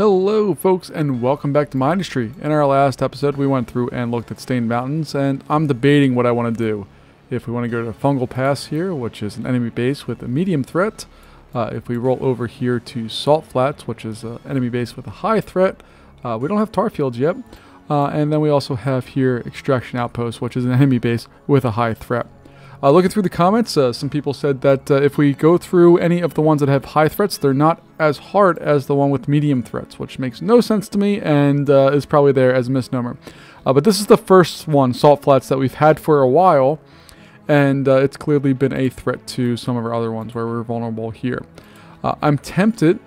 Hello folks and welcome back to Mindustry. In our last episode we went through and looked at Stained Mountains, and I'm debating what I want to do. If we want to go to Fungal Pass here, which is an enemy base with a medium threat. If we roll over here to Salt Flats, which is an enemy base with a high threat. We don't have tar fields yet. And then we also have here Extraction Outpost, which is an enemy base with a high threat. Looking through the comments, some people said that if we go through any of the ones that have high threats, they're not as hard as the one with medium threats, which makes no sense to me and is probably there as a misnomer. But this is the first one, Salt Flats, that we've had for a while, and it's clearly been a threat to some of our other ones where we're vulnerable here. I'm tempted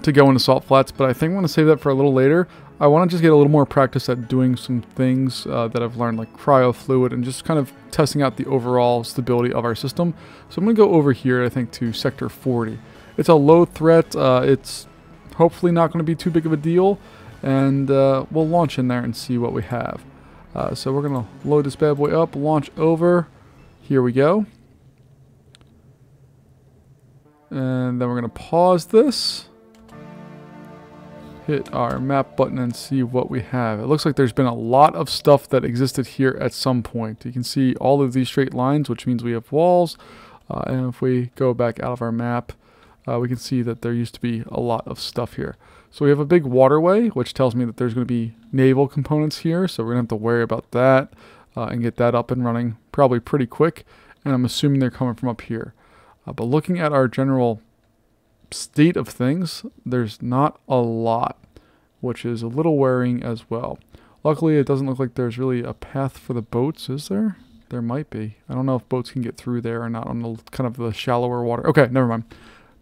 to go into Salt Flats, but I think I'm going to save that for a little later. I want to just get a little more practice at doing some things that I've learned, like cryo fluid, and just kind of testing out the overall stability of our system. So I'm going to go over here, I think, to Sector 40. It's a low threat. It's hopefully not going to be too big of a deal, and we'll launch in there and see what we have. So we're going to load this bad boy up, launch over. Here we go. And then we're going to pause this. Hit our map button and see what we have. It looks like there's been a lot of stuff that existed here at some point. You can see all of these straight lines, which means we have walls. And if we go back out of our map, we can see that there used to be a lot of stuff here. So we have a big waterway, which tells me that there's going to be naval components here. So we're going to have to worry about that and get that up and running probably pretty quick. And I'm assuming they're coming from up here. But looking at our general state of things, there's not a lot, which is a little worrying as well. Luckily, it doesn't look like there's really a path for the boats, is there? There might be. I don't know if boats can get through there or not on the kind of the shallower water. Okay, never mind.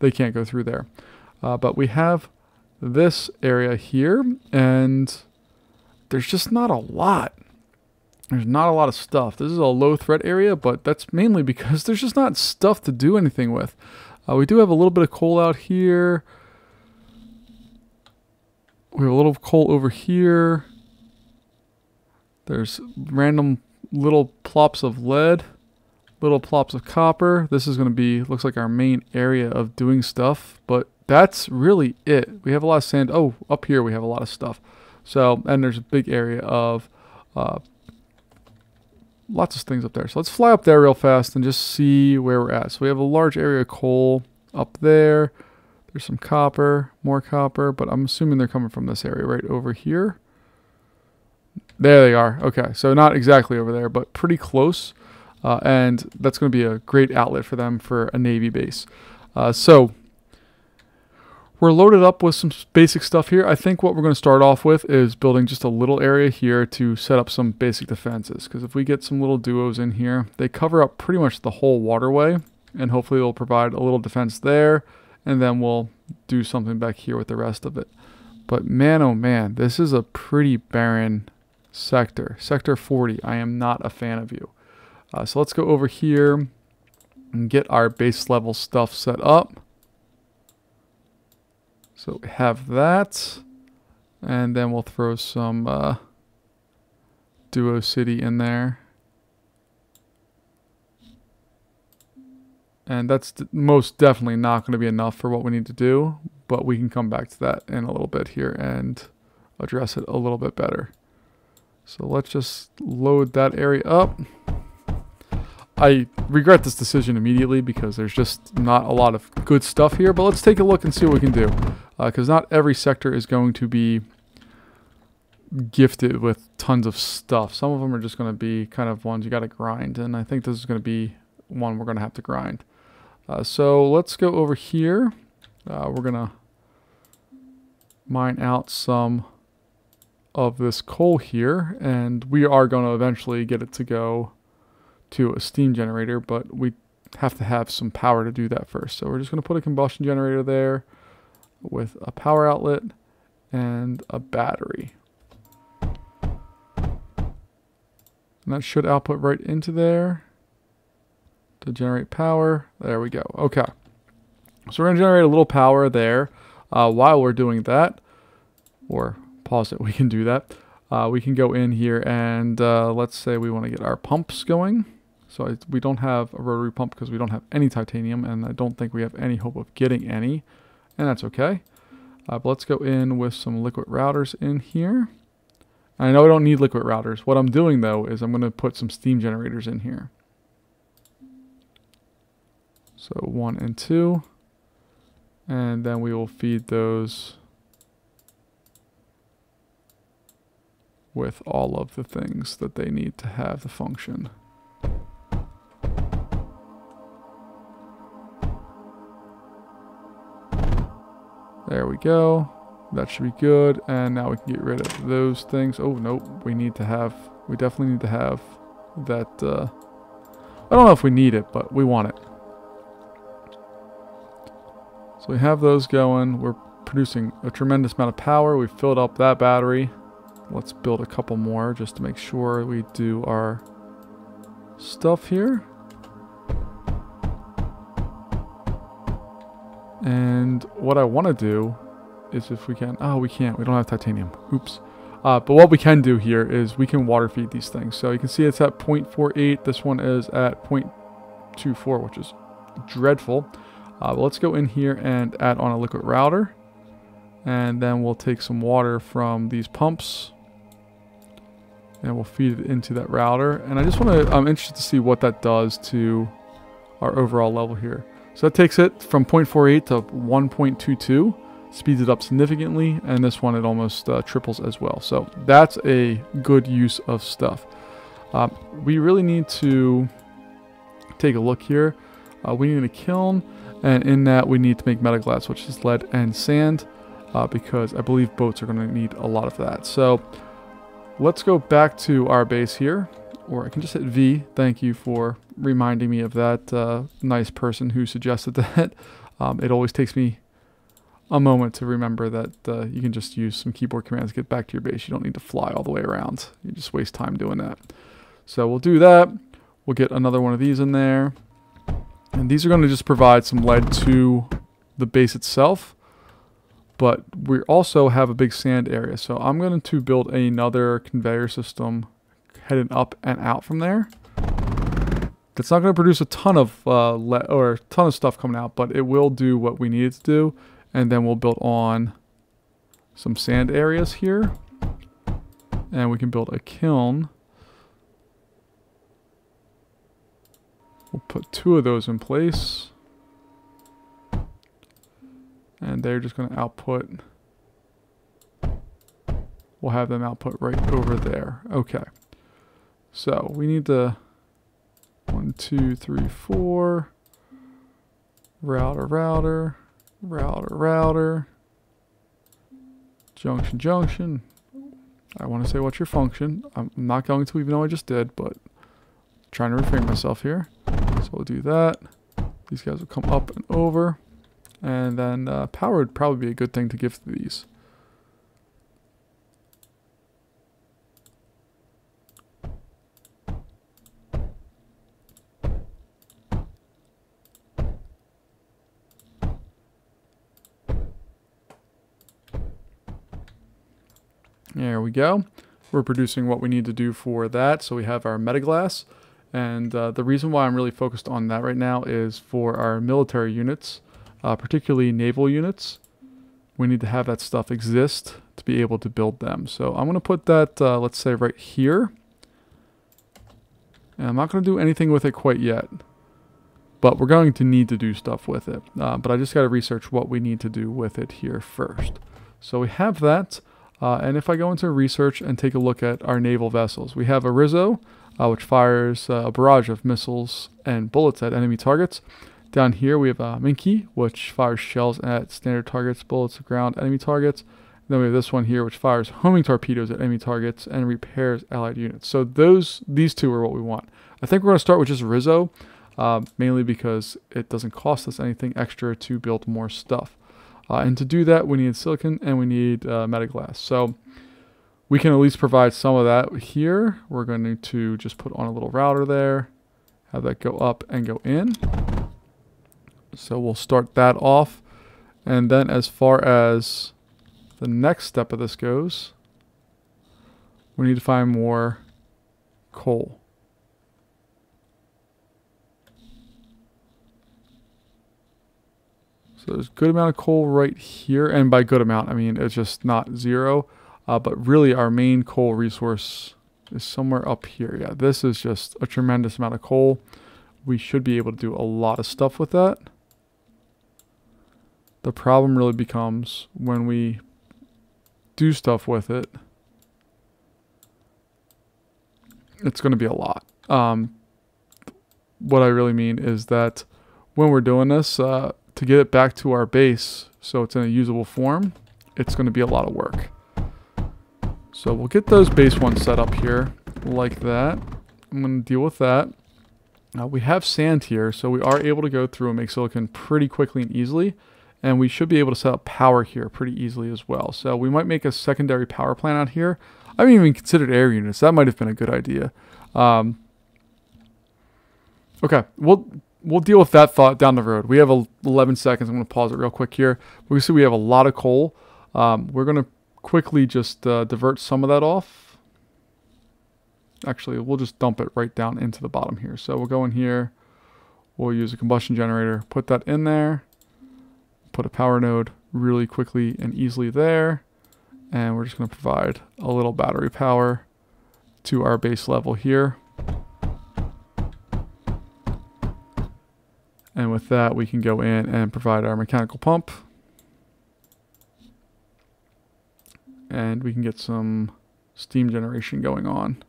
They can't go through there. But we have this area here, and there's just not a lot. There's not a lot of stuff. This is a low threat area, but that's mainly because there's just not stuff to do anything with. We do have a little bit of coal out here. We have a little coal over here. There's random little plops of lead, little plops of copper. This is going to be, looks like our main area of doing stuff, but that's really it. We have a lot of sand. Oh, up here we have a lot of stuff. So, and there's a big area of lots of things up there. So let's fly up there real fast and just see where we're at. So we have a large area of coal up there. There's some copper, more copper, but I'm assuming they're coming from this area right over here. There they are. Okay, so not exactly over there, but pretty close. And that's going to be a great outlet for them for a Navy base. So we're loaded up with some basic stuff here. I think what we're going to start off with is building just a little area here to set up some basic defenses. Because if we get some little duos in here, they cover up pretty much the whole waterway. And hopefully they'll provide a little defense there. And then we'll do something back here with the rest of it. But man, oh man, this is a pretty barren sector. Sector 40, I am not a fan of you. So let's go over here and get our base level stuff set up. So we have that, and then we'll throw some Duo City in there. And that's most definitely not going to be enough for what we need to do, but we can come back to that in a little bit here and address it a little bit better. So let's just load that area up. I regret this decision immediately because there's just not a lot of good stuff here, but let's take a look and see what we can do. Because not every sector is going to be gifted with tons of stuff. Some of them are just going to be kind of ones you got to grind, and I think this is going to be one we're going to have to grind. So let's go over here. We're going to mine out some of this coal here, and we are going to eventually get it to go to a steam generator, but we have to have some power to do that first. So we're just going to put a combustion generator there with a power outlet and a battery. And that should output right into there to generate power. There we go. Okay. So we're going to generate a little power there. While we're doing that, or pause it, we can do that. We can go in here and let's say we want to get our pumps going. So we don't have a rotary pump because we don't have any titanium, and I don't think we have any hope of getting any, and that's okay. But let's go in with some liquid routers in here. I know I don't need liquid routers. What I'm doing though is I'm going to put some steam generators in here. So 1 and 2. And then we will feed those with all of the things that they need to have the function. There we go. That should be good. And now we can get rid of those things. Oh, nope. We definitely need to have that. I don't know if we need it, but we want it. So we have those going. We're producing a tremendous amount of power. We've filled up that battery. Let's build a couple more just to make sure we do our stuff here. And what I want to do is if we can... Oh, we can't. We don't have titanium. Oops. But what we can do here is we can water feed these things. So you can see it's at 0.48. This one is at 0.24, which is dreadful. But let's go in here and add on a liquid router. And then we'll take some water from these pumps. And we'll feed it into that router. And I just want to... I'm interested to see what that does to our overall level here. So that takes it from 0.48 to 1.22. Speeds it up significantly. And this one, it almost triples as well. So that's a good use of stuff. We really need to take a look here. We need a kiln. And in that, we need to make metaglass, which is lead and sand. Because I believe boats are going to need a lot of that. So let's go back to our base here. Or I can just hit V. Thank you for reminding me of that nice person who suggested that. It always takes me a moment to remember that you can just use some keyboard commands to get back to your base. You don't need to fly all the way around. You just waste time doing that. So we'll do that. We'll get another one of these in there. And these are going to just provide some lead to the base itself. But we also have a big sand area. So I'm going to build another conveyor system heading up and out from there. That's not going to produce a ton of lead or a ton of stuff coming out, but it will do what we need it to do. And then we'll build on some sand areas here. And we can build a kiln. We'll put 2 of those in place. And they're just going to output. We'll have them output right over there. Okay. So we need to 1, 2, 3, 4. Router. Junction. I want to say what's your function. I'm not going to, even though I just did, but trying to refrain myself here. So we'll do that. These guys will come up and over. And then power would probably be a good thing to give to these. There we go. We're producing what we need to do for that. So we have our metaglass. And the reason why I'm really focused on that right now is for our military units, particularly naval units. We need to have that stuff exist to be able to build them. So I'm going to put that, let's say, right here. And I'm not going to do anything with it quite yet. But we're going to need to do stuff with it. But I just got to research what we need to do with it here first. So we have that. And if I go into research and take a look at our naval vessels, we have a Rizzo, which fires a barrage of missiles and bullets at enemy targets. Down here we have a Minky, which fires shells at standard targets, bullets at ground enemy targets. And then we have this one here, which fires homing torpedoes at enemy targets and repairs allied units. So these 2 are what we want. I think we're going to start with just Rizzo, mainly because it doesn't cost us anything extra to build more stuff. And to do that, we need silicon and we need metaglass. So we can at least provide some of that here. We're going to just put on a little router there, have that go up and go in. So we'll start that off. And then as far as the next step of this goes, we need to find more coal. So there's a good amount of coal right here. And by good amount, I mean it's just not zero. But really our main coal resource is somewhere up here. Yeah, this is just a tremendous amount of coal. We should be able to do a lot of stuff with that. The problem really becomes when we do stuff with it, it's going to be a lot. What I really mean is that when we're doing this, to get it back to our base so it's in a usable form, it's going to be a lot of work. So we'll get those base ones set up here like that. I'm going to deal with that. We have sand here, so we are able to go through and make silicon pretty quickly and easily. And we should be able to set up power here pretty easily as well. So we might make a secondary power plant out here. I haven't even considered air units. That might have been a good idea. Okay, we'll deal with that thought down the road. We have 11 seconds. I'm going to pause it real quick here. We see we have a lot of coal. We're going to quickly just divert some of that off. Actually, we'll just dump it right down into the bottom here. So we'll go in here. We'll use a combustion generator. Put that in there. Put a power node really quickly and easily there. And we're just going to provide a little battery power to our base level here. And with that, we can go in and provide our mechanical pump. And we can get some steam generation going on.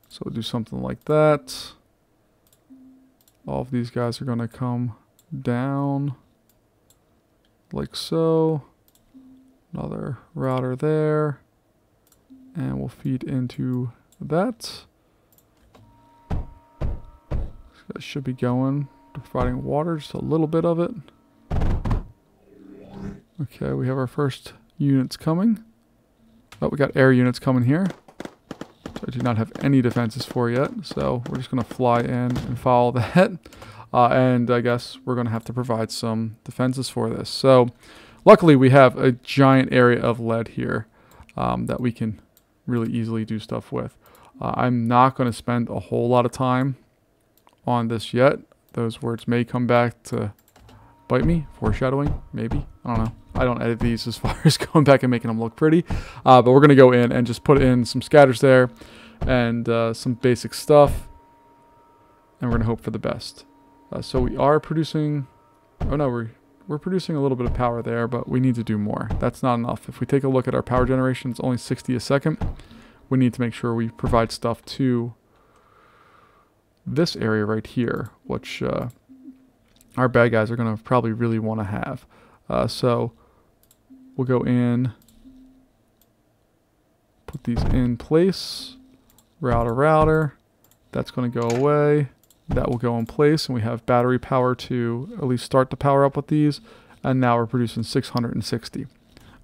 So we'll do something like that. All of these guys are going to come down like so. Another router there. And we'll feed into that. That should be going, providing water, just a little bit of it. Okay, we have our first units coming. Oh, we got air units coming here. I do not have any defenses for yet, so we're just going to fly in and follow that. And I guess we're going to have to provide some defenses for this. So luckily we have a giant area of lead here that we can really easily do stuff with. I'm not going to spend a whole lot of time on this yet. Those words may come back to bite me. Foreshadowing, maybe. I don't know. I don't edit these as far as going back and making them look pretty. But we're going to go in and just put in some scatters there and some basic stuff. And we're going to hope for the best. So we are producing... Oh no, we're producing a little bit of power there, but we need to do more. That's not enough. If we take a look at our power generation, it's only 60 a second. We need to make sure we provide stuff to this area right here, which our bad guys are going to probably really want to have. So we'll go in, put these in place, router, that's going to go away, that will go in place, and we have battery power to at least start to power up with these, and now we're producing 660.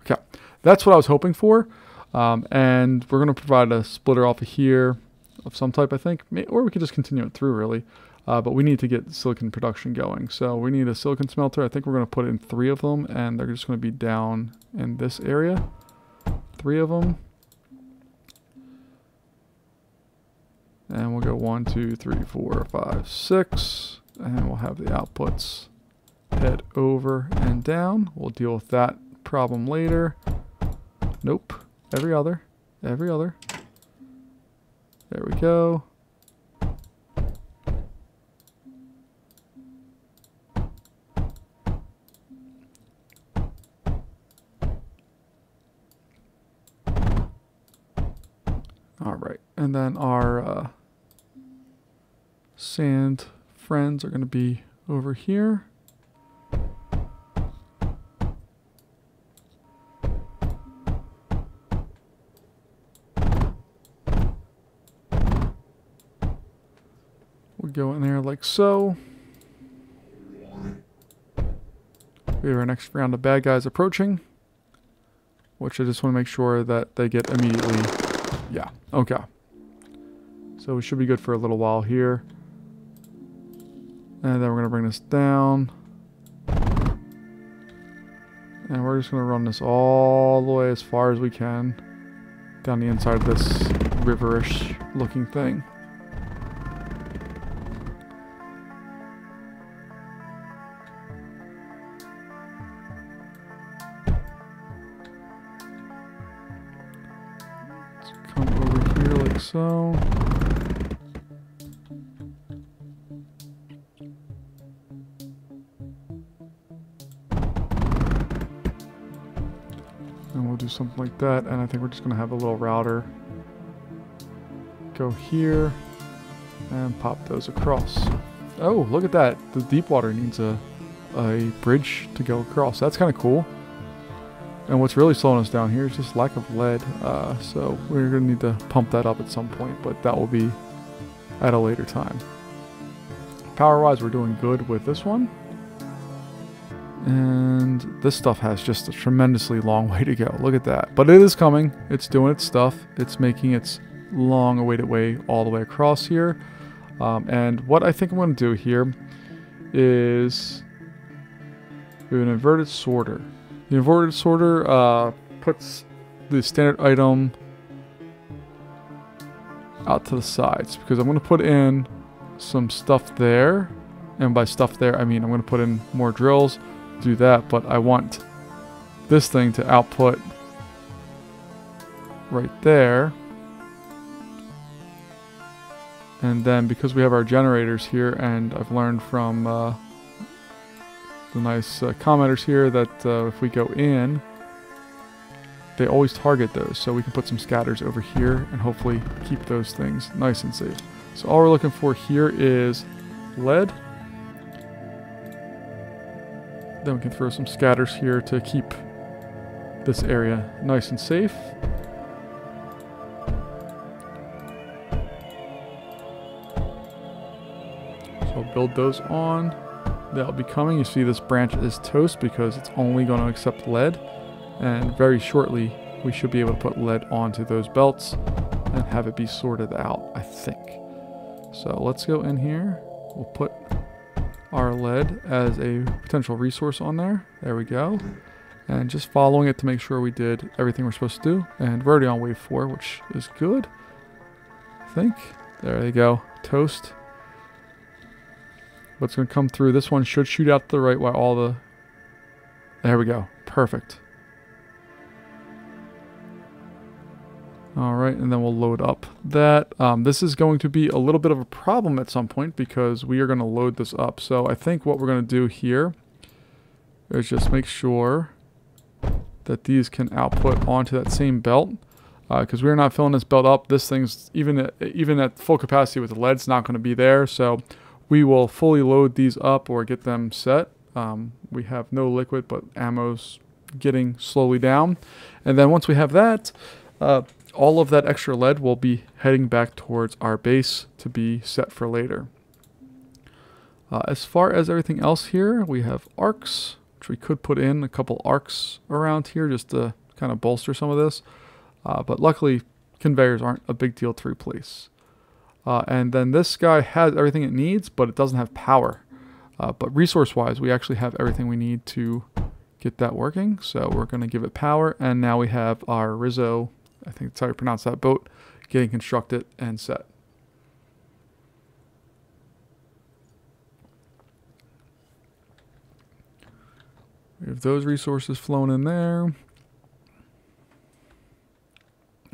Okay, that's what I was hoping for, and we're going to provide a splitter off of here of some type, I think, or we could just continue it through really. But we need to get silicon production going. So we need a silicon smelter. I think we're going to put in 3 of them, and they're just going to be down in this area. 3 of them. And we'll go 1, 2, 3, 4, 5, 6. And we'll have the outputs head over and down. We'll deal with that problem later. Nope. Every other. Every other. There we go. All right, and then our sand friends are going to be over here. We'll go in there like so. We have our next round of bad guys approaching, which I just want to make sure that they get immediately. Yeah, okay. So we should be good for a little while here. And then we're going to bring this down. And we're just going to run this all the way as far as we can down the inside of this riverish looking thing. so. And we'll do something like that, and I think we're just gonna have a little router go here and pop those across. Oh, look at that. The deep water needs a bridge to go across. That's kind of cool. And what's really slowing us down here is just lack of lead. So we're going to need to pump that up at some point, but that will be at a later time. Power-wise, we're doing good with this one. And this stuff has just a tremendously long way to go. Look at that. But it is coming. It's doing its stuff. It's making its long-awaited way all the way across here. And what I think I'm going to do here is we have an inverted sorter. The inverted sorter puts the standard item out to the sides because I'm going to put in some stuff there. And by stuff there, I mean I'm going to put in more drills, do that, but I want this thing to output right there. And then because we have our generators here, and I've learned from the nice commenters here that if we go in, they always target those. So we can put some scatters over here and hopefully keep those things nice and safe. So all we're looking for here is lead. Then we can throw some scatters here to keep this area nice and safe. So I'll build those on. That'll be coming. You see this branch is toast because it's only going to accept lead. And very shortly, we should be able to put lead onto those belts and have it be sorted out, I think. So let's go in here. We'll put our lead as a potential resource on there. There we go. And just following it to make sure we did everything we're supposed to do. And we're already on wave 4, which is good, I think. There you go. Toast. What's going to come through, this one should shoot out to the right while all the... There we go. Perfect. Alright, and then we'll load up that. This is going to be a little bit of a problem at some point because we are going to load this up. So I think what we're going to do here is just make sure that these can output onto that same belt. Because we're not filling this belt up. This thing's, even at full capacity with the lead, it's not going to be there. So we will fully load these up or get them set. We have no liquid, but ammo's getting slowly down. And then once we have that, all of that extra lead will be heading back towards our base to be set for later. As far as everything else here, we have arcs, which we could put in a couple arcs around here just to kind of bolster some of this. But luckily, conveyors aren't a big deal to replace. And then this guy has everything it needs, but it doesn't have power. But resource-wise, we actually have everything we need to get that working. So we're going to give it power, and now we have our Rizzo, I think that's how you pronounce that boat, getting constructed and set. We have those resources flowing in there.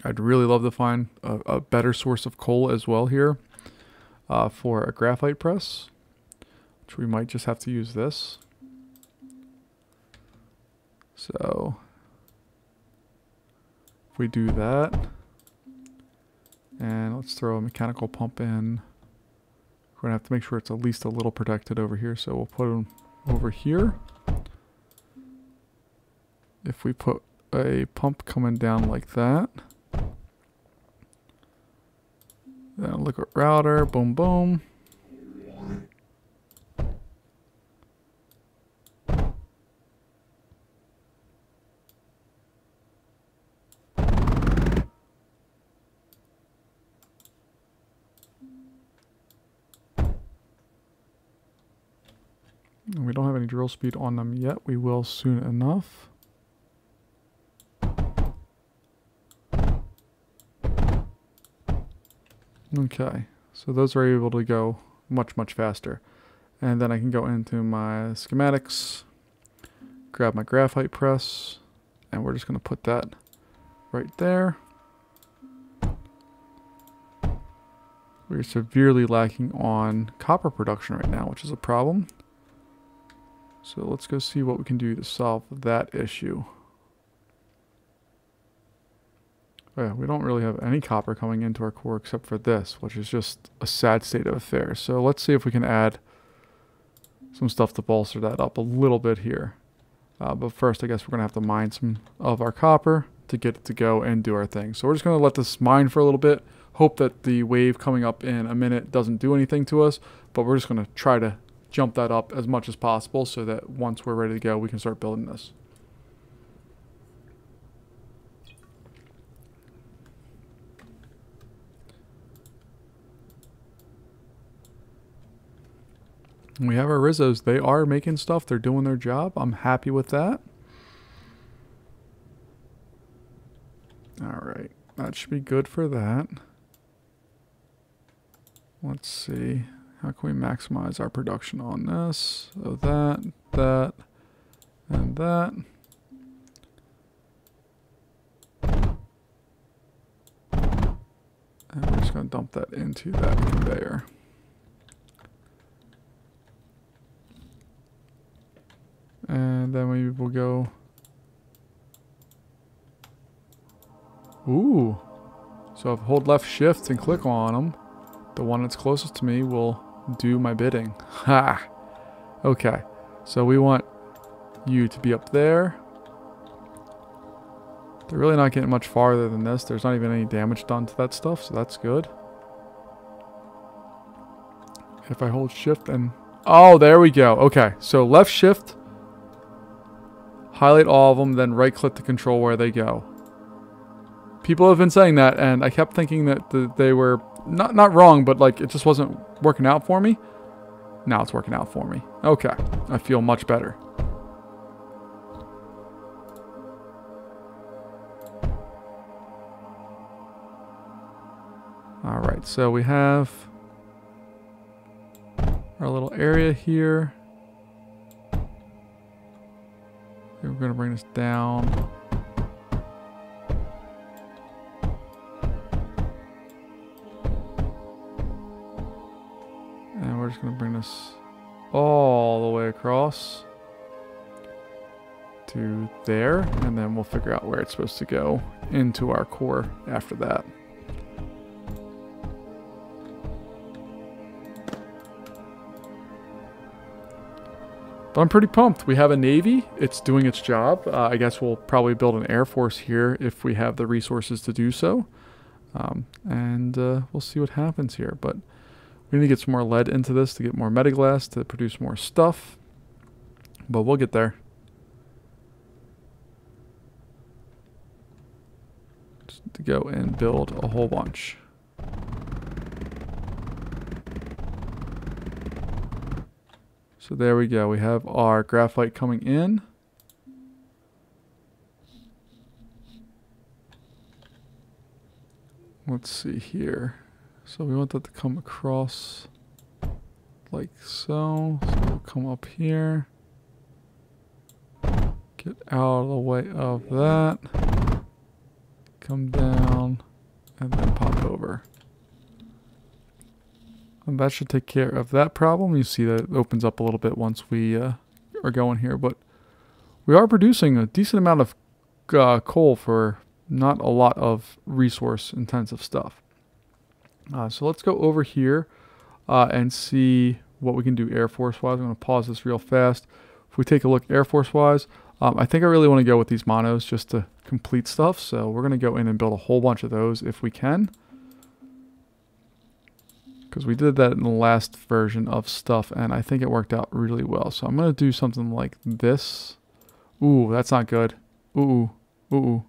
I'd really love to find a better source of coal as well here for a graphite press, which we might just have to use this. So if we do that, and let's throw a mechanical pump in, we're going to have to make sure it's at least a little protected over here. So we'll put them over here. If we put a pump coming down like that, then a liquid router, boom, boom. We don't have any drill speed on them yet. We will soon enough. Okay, so those are able to go much, much faster. And then I can go into my schematics, grab my graphite press, and we're just going to put that right there. We're severely lacking on copper production right now, which is a problem. So let's go see what we can do to solve that issue. Oh yeah, we don't really have any copper coming into our core except for this, which is just a sad state of affairs. So let's see if we can add some stuff to bolster that up a little bit here. But first, I guess we're going to have to mine some of our copper to get it to go and do our thing. So we're just going to let this mine for a little bit. Hope that the wave coming up in a minute doesn't do anything to us. But we're just going to try to jump that up as much as possible so that once we're ready to go, we can start building this. We have our Rizzos. They are making stuff. They're doing their job. I'm happy with that. Alright. That should be good for that. Let's see. How can we maximize our production on this? So that, that, and that. And we're just going to dump that into that conveyor. And then we will go. Ooh. So if I hold left shift and click on them, the one that's closest to me will do my bidding. Ha! Okay. So we want you to be up there. They're really not getting much farther than this. There's not even any damage done to that stuff, so that's good. If I hold shift and... Oh, there we go. Okay. So left shift. Highlight all of them, then right click to control where they go. People have been saying that, and I kept thinking that they were not wrong, but like it just wasn't working out for me. Now it's working out for me. Okay, I feel much better. All right, so we have our little area here. We're going to bring this down. And we're just going to bring this all the way across to there. And then we'll figure out where it's supposed to go into our core after that. But I'm pretty pumped. We have a Navy. It's doing its job. I guess we'll probably build an Air Force here if we have the resources to do so. And we'll see what happens here. But we need to get some more lead into this to get more metaglass to produce more stuff. But we'll get there. Just to go and build a whole bunch. So there we go. We have our graphite coming in. Let's see here. So we want that to come across like so. So we'll come up here. Get out of the way of that. Come down and then pop over. And that should take care of that problem. You see that it opens up a little bit once we are going here. But we are producing a decent amount of coal for not a lot of resource intensive stuff. So let's go over here and see what we can do Air Force wise. I'm going to pause this real fast. If we take a look Air Force wise, I think I really want to go with these monos just to complete stuff. So we're going to go in and build a whole bunch of those if we can. Because we did that in the last version of stuff, and I think it worked out really well. So I'm going to do something like this. Ooh, that's not good. Ooh, ooh.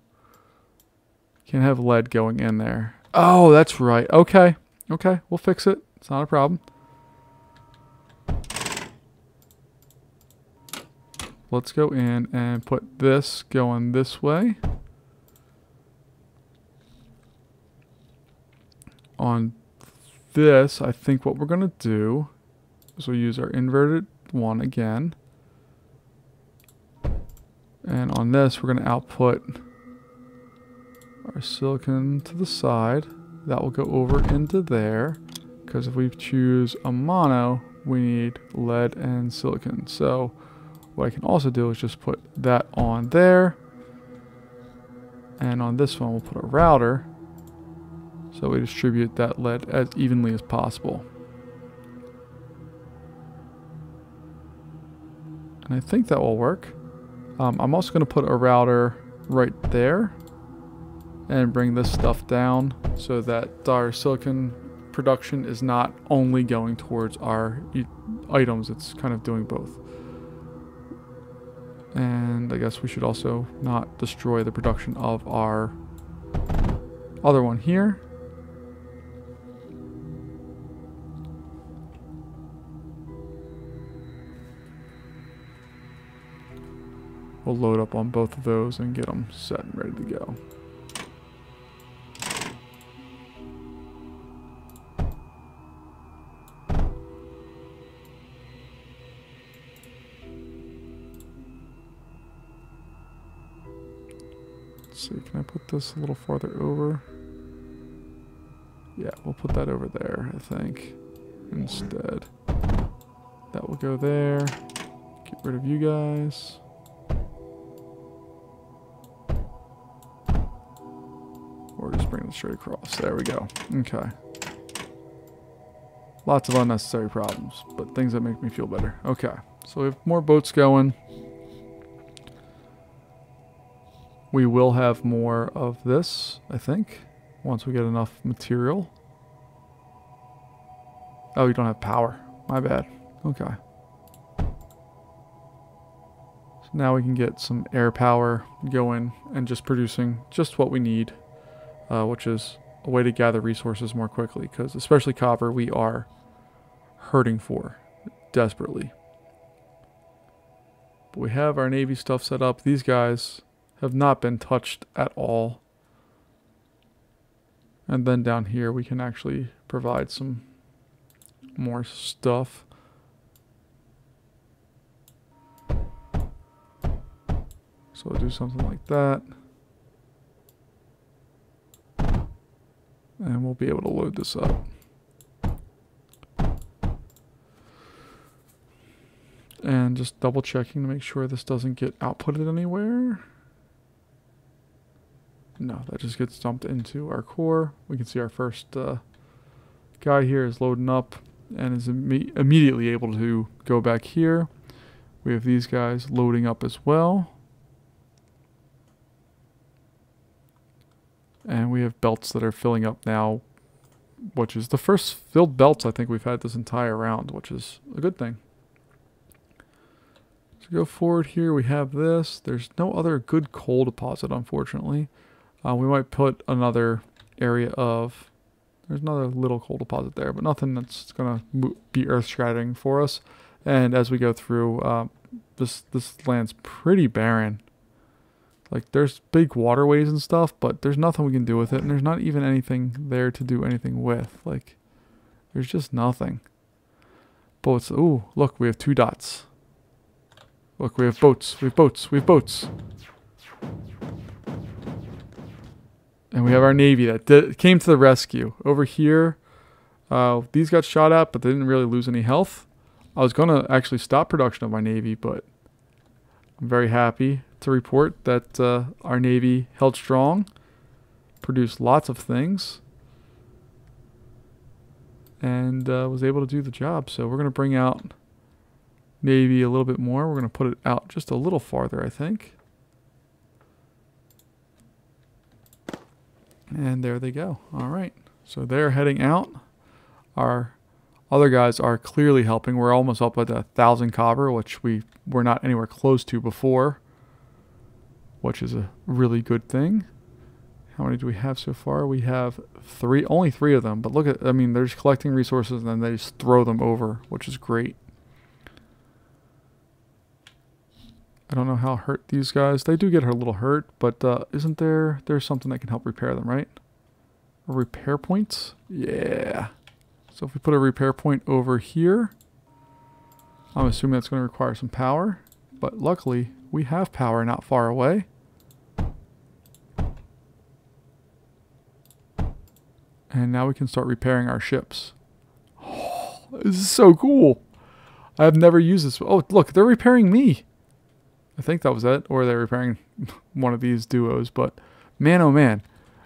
Can't have lead going in there. Oh, that's right. Okay. Okay, we'll fix it. It's not a problem. Let's go in and put this going this way. On this, I think what we're going to do is we'll use our inverted one again. And on this, we're going to output our silicon to the side. That will go over into there. Because if we choose a mono, we need lead and silicon. So what I can also do is just put that on there. And on this one, we'll put a router. So we distribute that lead as evenly as possible. And I think that will work. I'm also going to put a router right there and bring this stuff down so that our silicon production is not only going towards our items, it's kind of doing both. And I guess we should also not destroy the production of our other one here. We'll load up on both of those and get them set and ready to go. Let's see, can I put this a little farther over? Yeah, we'll put that over there, I think, instead. That will go there. Get rid of you guys. Or just bring it straight across. There we go. Okay. Lots of unnecessary problems, but things that make me feel better. Okay, so we have more boats going. We will have more of this, I think, once we get enough material. Oh, you don't have power. My bad. Okay. So now we can get some air power going and just producing just what we need. Which is a way to gather resources more quickly, because especially copper we are hurting for desperately. But we have our Navy stuff set up. These guys have not been touched at all. And then down here we can actually provide some more stuff. So we'll do something like that. And we'll be able to load this up. And just double checking to make sure this doesn't get outputted anywhere. No, that just gets dumped into our core. We can see our first guy here is loading up and is immediately able to go back here. We have these guys loading up as well. And we have belts that are filling up now, which is the first filled belts I think we've had this entire round, which is a good thing. So go forward here, we have this. There's no other good coal deposit, unfortunately. We might put another area of... There's another little coal deposit there, but nothing that's going to be earth-shattering for us. And as we go through, this land's pretty barren. Like, there's big waterways and stuff, but there's nothing we can do with it. And there's not even anything there to do anything with. Like, there's just nothing. Boats. Ooh, look, we have 2 dots. Look, we have boats. We have boats. We have boats. And we have our Navy that came to the rescue. Over here, these got shot at, but they didn't really lose any health. I was going to actually stop production of my Navy, but I'm very happy to report that our Navy held strong, produced lots of things, and was able to do the job. So we're going to bring out Navy a little bit more. We're going to put it out just a little farther, I think. And there they go. All right. So they're heading out. Our other guys are clearly helping. We're almost up at 1,000 copper, which we were not anywhere close to before, which is a really good thing. How many do we have so far? We have 3, only 3 of them. But look at, I mean, they're just collecting resources and then they just throw them over, which is great. I don't know how hurt these guys. They do get a little hurt, but isn't there's something that can help repair them, right? A repair points? Yeah. So if we put a repair point over here, I'm assuming that's going to require some power. But luckily, we have power not far away. And now we can start repairing our ships. This is so cool. I have never used this. Oh, look, they're repairing me. I think that was it. Or they're repairing one of these duos. But man, oh man.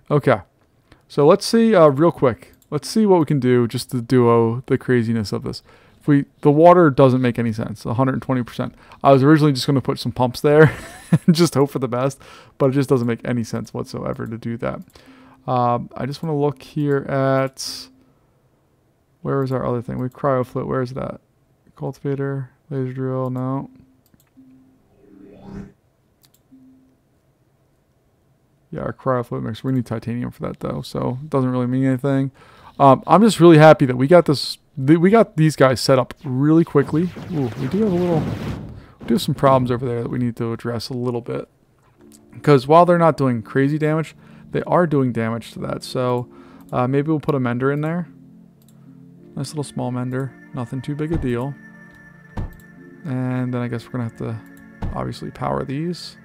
Okay. So let's see real quick. Let's see what we can do just to duo the craziness of this. The water doesn't make any sense. 120%. I was originally just going to put some pumps there and just hope for the best. But it just doesn't make any sense whatsoever to do that. I just want to look here at... Where is our other thing? We cryo float. Where is that? Cultivator, laser drill, no. Yeah, our cryo float mixer. We need titanium for that though, so it doesn't really mean anything. I'm just really happy that we got this. We got these guys set up really quickly. Ooh, we do have some problems over there that we need to address a little bit. Because while they're not doing crazy damage, they are doing damage to that. So maybe we'll put a mender in there. Nice little small mender. Nothing too big a deal. And then I guess we're going to have to obviously power these.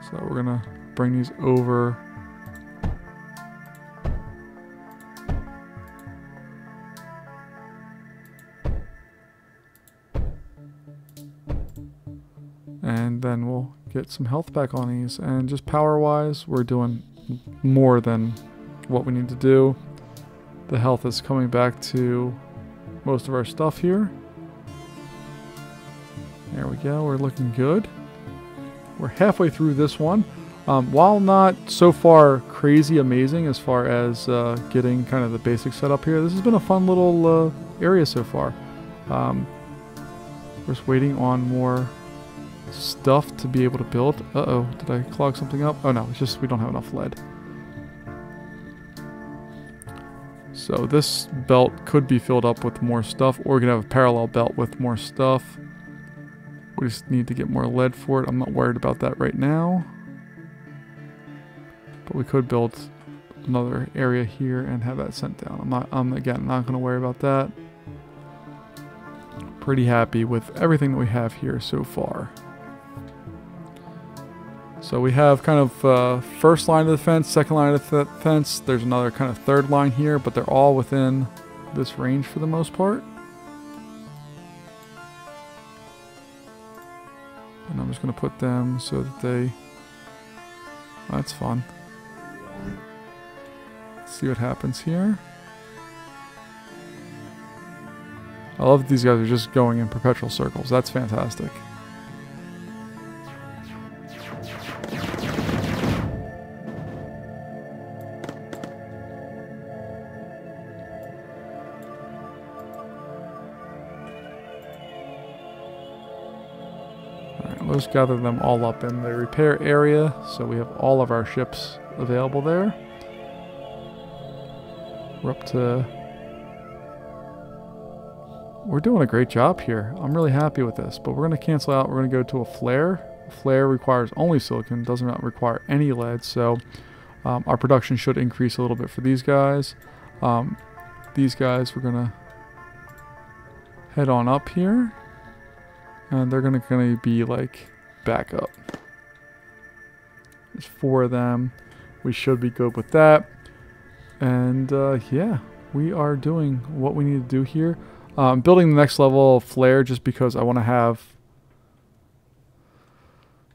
So we're going to bring these over. And then we'll get some health back on these. And just power-wise, we're doing more than what we need to do. The health is coming back to most of our stuff here. There we go. We're looking good. We're halfway through this one. While not so far crazy amazing as far as getting kind of the basic setup here, this has been a fun little area so far. We're just waiting on more stuff to be able to build. Uh-oh, did I clog something up? Oh no, it's just we don't have enough lead. So this belt could be filled up with more stuff, or we're going to have a parallel belt with more stuff. We just need to get more lead for it. I'm not worried about that right now. But we could build another area here and have that sent down. I'm again not going to worry about that. Pretty happy with everything that we have here so far. So we have kind of first line of defense, second line of defense. There's another kind of third line here, but they're all within this range for the most part. And I'm just going to put them so that they... That's fun. Let's see what happens here. I love that these guys are just going in perpetual circles. That's fantastic. Let's gather them all up in the repair area, so we have all of our ships available there. We're doing a great job here. I'm really happy with this, but we're going to cancel out. We're going to go to a flare. A flare requires only silicon, doesn't require any lead, so our production should increase a little bit for these guys. These guys, we're going to head on up here. And they're gonna be like back up. There's 4 of them. We should be good with that. And yeah, we are doing what we need to do here. I'm building the next level of flare just because I want to have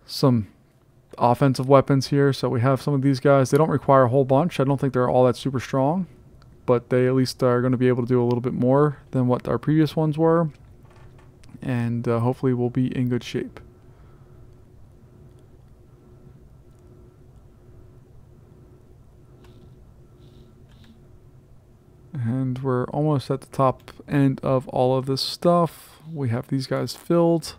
some offensive weapons here. So we have some of these guys. They don't require a whole bunch. I don't think they're all that super strong, but they at least are going to be able to do a little bit more than what our previous ones were. And hopefully we'll be in good shape. And we're almost at the top end of all of this stuff. We have these guys filled.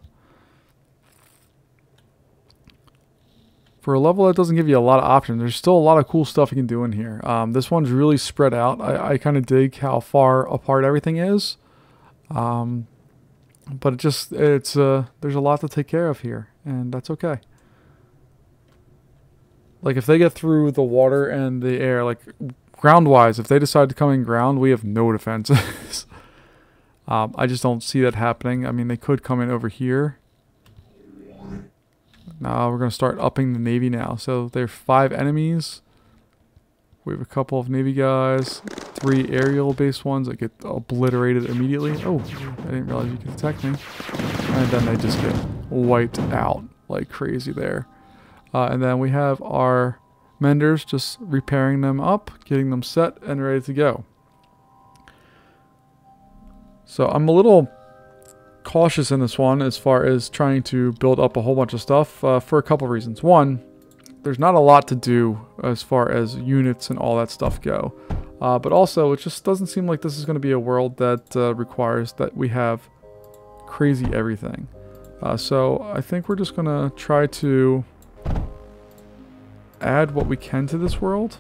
For a level that doesn't give you a lot of options, there's still a lot of cool stuff you can do in here. This one's really spread out. I kind of dig how far apart everything is. But there's a lot to take care of here, and that's okay. Like if they get through the water and the air, like ground-wise, if they decide to come in ground, we have no defenses. I just don't see that happening. I mean, they could come in over here. Now we're going to start upping the Navy now. So there's 5 enemies. We have a couple of Navy guys, 3 aerial-based ones that get obliterated immediately. Oh, I didn't realize you could attack me. And then they just get wiped out like crazy there. And then we have our menders just repairing them up, getting them set and ready to go. So I'm a little cautious in this one as far as trying to build up a whole bunch of stuff for a couple of reasons. One, there's not a lot to do as far as units and all that stuff go. But also, it just doesn't seem like this is going to be a world that requires that we have crazy everything. So I think we're just going to try to add what we can to this world.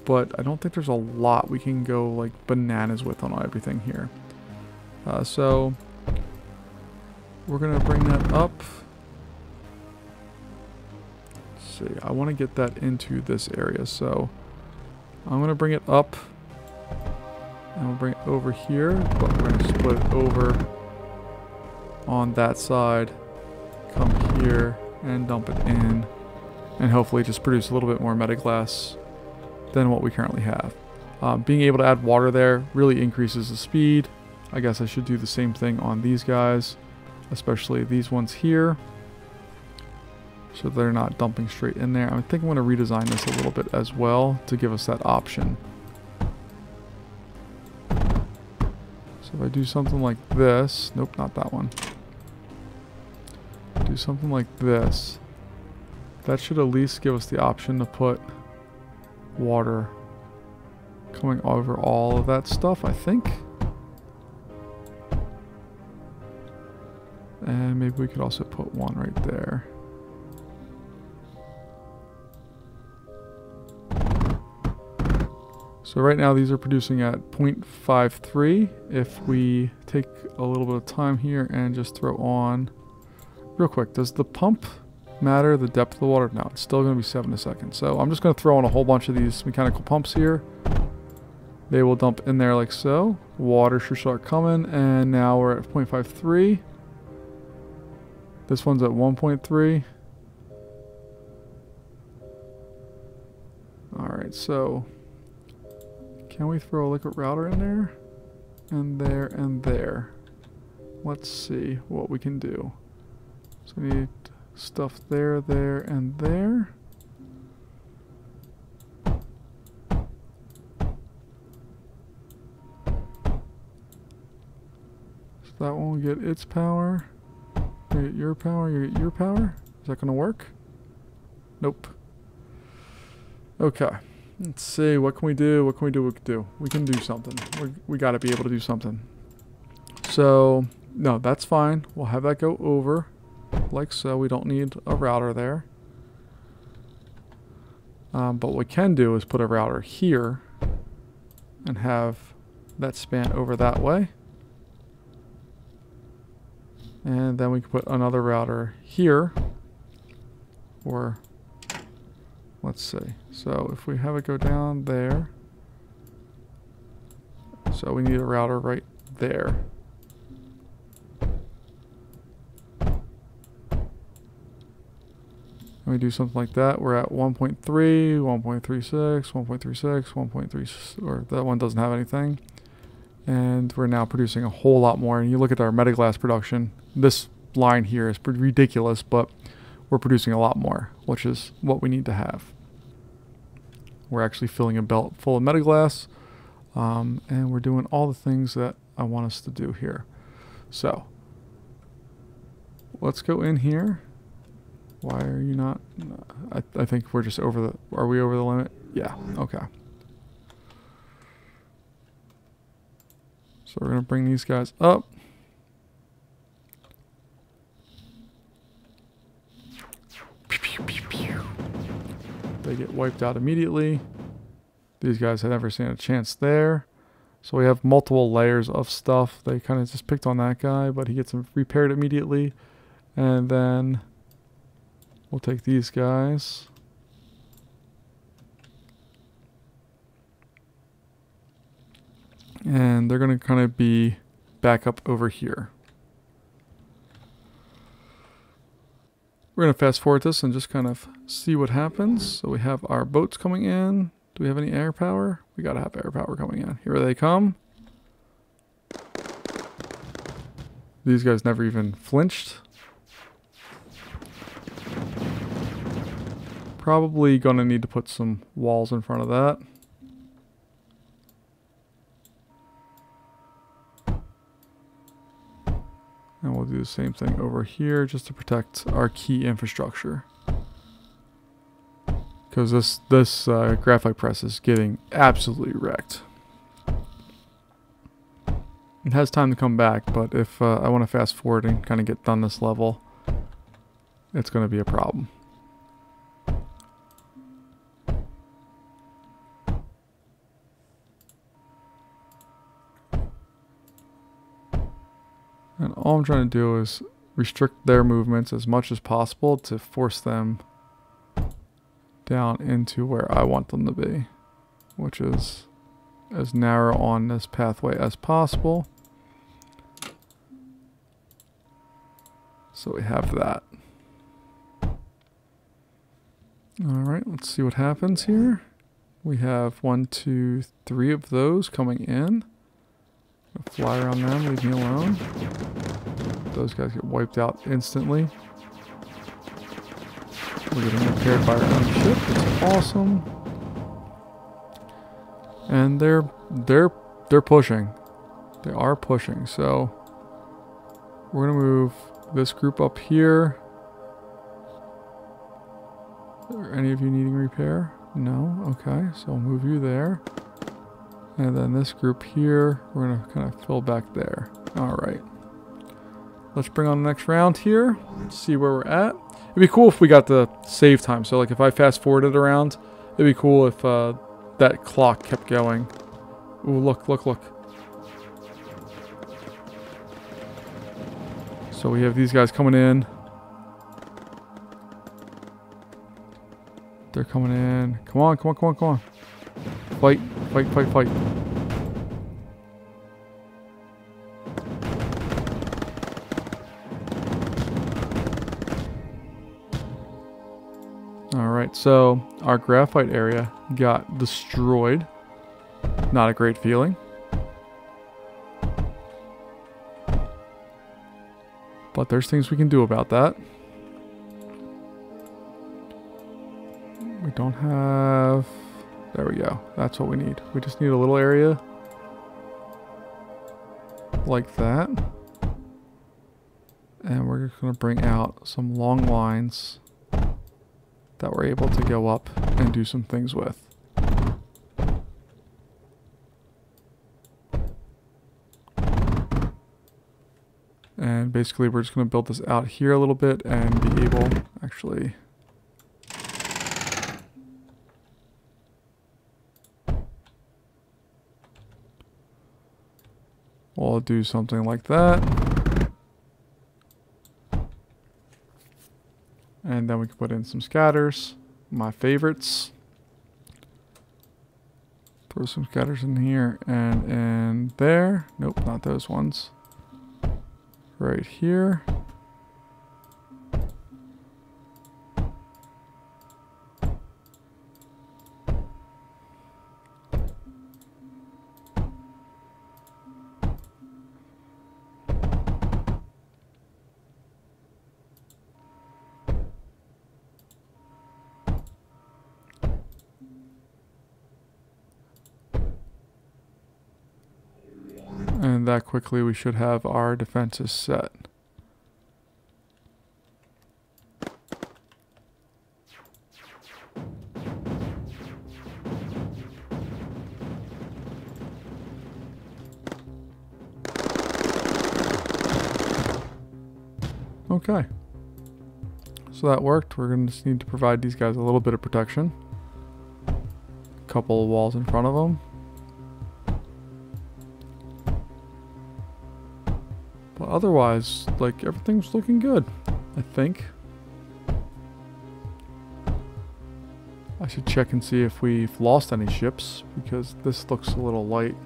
But I don't think there's a lot we can go like bananas with on everything here. So we're going to bring that up. See, I want to get that into this area, so I'm going to bring it up and we'll bring it over here, but we're going to split it over on that side, come here and dump it in, and hopefully just produce a little bit more metaglass than what we currently have. Being able to add water there really increases the speed. I guess I should do the same thing on these guys, especially these ones here, so they're not dumping straight in there. I think I'm going to redesign this a little bit as well to give us that option. So if I do something like this, nope, not that one. Do something like this. That should at least give us the option to put water coming over all of that stuff, I think. And maybe we could also put one right there. So right now these are producing at 0.53. If we take a little bit of time here and just throw on, real quick, does the pump matter, the depth of the water? No, it's still going to be 7 a second. So I'm just going to throw on a whole bunch of these mechanical pumps here. They will dump in there like so. Water should start coming, and now we're at 0.53. This one's at 1.3. Alright, so can we throw a liquid router in there? And there and there. Let's see what we can do. So we need stuff there, there, and there. So that one will get its power. You get your power, you get your power. Is that going to work? Nope. Okay. Let's see, what can we do? What can we do? What can we do? We can do something. We got to be able to do something. So, no, that's fine. We'll have that go over like so. We don't need a router there. But what we can do is put a router here and have that span over that way. And then we can put another router here. Or, let's see. So if we have it go down there. So we need a router right there. And we do something like that. We're at 1.3, 1.36, 1.36, 1.3, or that one doesn't have anything. And we're now producing a whole lot more. And you look at our metaglass production. This line here is pretty ridiculous, but we're producing a lot more, which is what we need to have. We're actually filling a belt full of metaglass, and we're doing all the things that I want us to do here. So let's go in here. Why are you not? I think we're just over the. Are we over the limit? Yeah. Okay. So we're gonna bring these guys up. They get wiped out immediately. These guys had never seen a chance there. So we have multiple layers of stuff. They kind of just picked on that guy, but he gets repaired immediately. And then we'll take these guys. And they're going to kind of be back up over here. We're going to fast forward this and just kind of see what happens. So we have our boats coming in. Do we have any air power? We gotta have air power coming in. Here they come. These guys never even flinched. Probably gonna need to put some walls in front of that. And we'll do the same thing over here just to protect our key infrastructure. Because this graphite press is getting absolutely wrecked. It has time to come back, but if I want to fast forward and kind of get done this level, it's going to be a problem. And all I'm trying to do is restrict their movements as much as possible to force them down into where I want them to be, which is as narrow on this pathway as possible. So we have that. Alright, let's see what happens here. We have 1, 2, 3 of those coming in. I'll fly around them, leave me alone. Those guys get wiped out instantly. We're getting repaired by our own ship. It's awesome. And they're pushing. They are pushing. So we're gonna move this group up here. Are any of you needing repair? No. Okay. So I'll move you there. And then this group here, we're gonna kind of fill back there. All right. Let's bring on the next round here. Let's see where we're at. It'd be cool if we got the save time. So like if I fast forwarded around, it'd be cool if that clock kept going. Ooh, look, look, look. So we have these guys coming in. They're coming in. Come on, come on, come on, come on. Fight, fight, fight, fight. Alright, so our graphite area got destroyed. Not a great feeling. But there's things we can do about that. We don't have... There we go. That's what we need. We just need a little area like that. And we're just going to bring out some long lines that we're able to go up and do some things with. And basically we're just going to build this out here a little bit and be able, actually, we'll do something like that. And then we can put in some scatters, my favorites. Throw some scatters in here and in there. Nope, not those ones. Right here. And that quickly we should have our defenses set. Okay. So that worked. We're going to just need to provide these guys a little bit of protection. A couple of walls in front of them. But otherwise, like, everything's looking good, I think. I should check and see if we've lost any ships, because this looks a little light.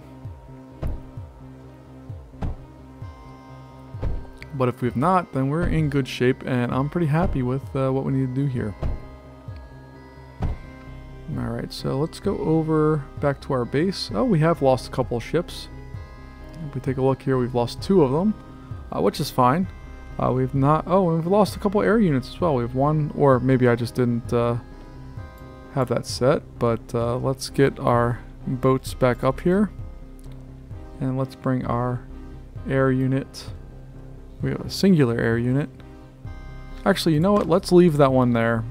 But if we've not, then we're in good shape, and I'm pretty happy with what we need to do here. Alright, Alright, so let's go over back to our base. Oh, we have lost a couple of ships. If we take a look here, we've lost 2 of them, which is fine. We've not... Oh, we've lost a couple air units as well. We have 1, or maybe I just didn't have that set. But let's get our boats back up here. And let's bring our air unit. We have a singular air unit. Actually, you know what? Let's leave that one there.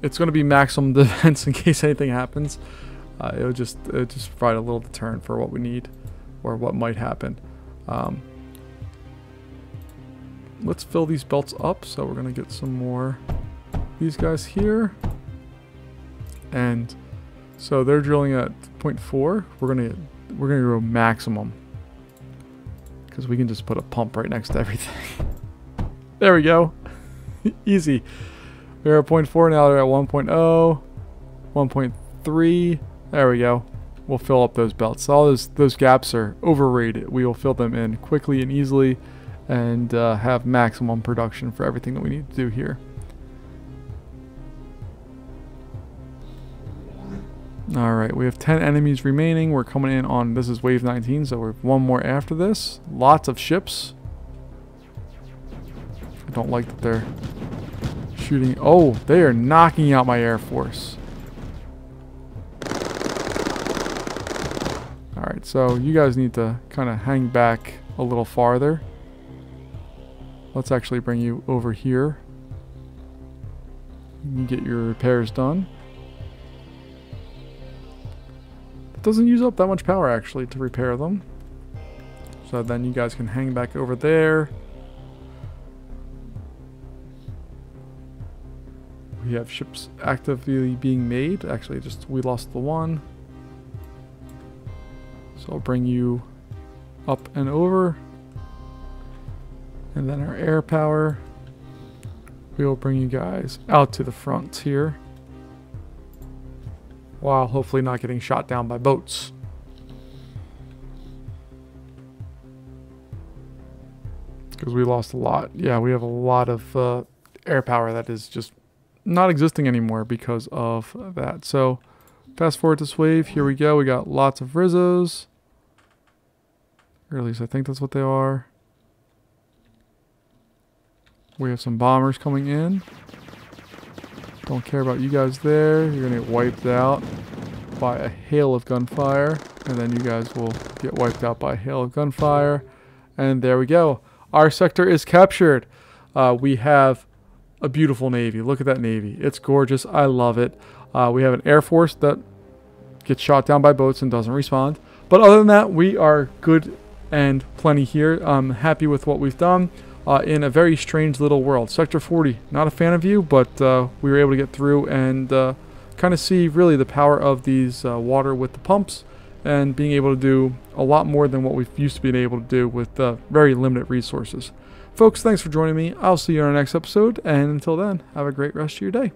It's going to be maximum defense in case anything happens. It'll just provide a little deterrent for what we need or what might happen. Let's fill these belts up. So we're going to get some more these guys here. And so they're drilling at 0.4. We're going to go maximum because we can just put a pump right next to everything. There we go. Easy. We're at 0.4 now. They're at 1.0, 1.3. There we go. We'll fill up those belts. All those gaps are overrated. We will fill them in quickly and easily and have maximum production for everything that we need to do here. Alright, we have 10 enemies remaining. We're coming in on, this is wave 19, so we're 1 more after this. Lots of ships. I don't like that they're shooting. Oh, they are knocking out my air force. Alright, so you guys need to kind of hang back a little farther. Let's actually bring you over here. You can get your repairs done. It doesn't use up that much power actually to repair them. So then you guys can hang back over there. We have ships actively being made. Actually, we lost the one. So I'll bring you up and over. And then our air power. We will bring you guys out to the front here. While hopefully not getting shot down by boats. Because we lost a lot. Yeah, we have a lot of air power that is just not existing anymore because of that. So fast forward this wave. Here we go. We got lots of Rizzos. Or at least I think that's what they are. We have some bombers coming in. Don't care about you guys there. You're going to get wiped out by a hail of gunfire. And then you guys will get wiped out by a hail of gunfire. And there we go. Our sector is captured. We have a beautiful navy. Look at that navy. It's gorgeous. I love it. We have an air force that gets shot down by boats and doesn't respond. But other than that, we are good and plenty here. I'm happy with what we've done. In a very strange little world. Sector 40, not a fan of you, but we were able to get through and kind of see really the power of these water with the pumps and being able to do a lot more than what we've used to be able to do with very limited resources. Folks, thanks for joining me. I'll see you in our next episode, and until then, have a great rest of your day.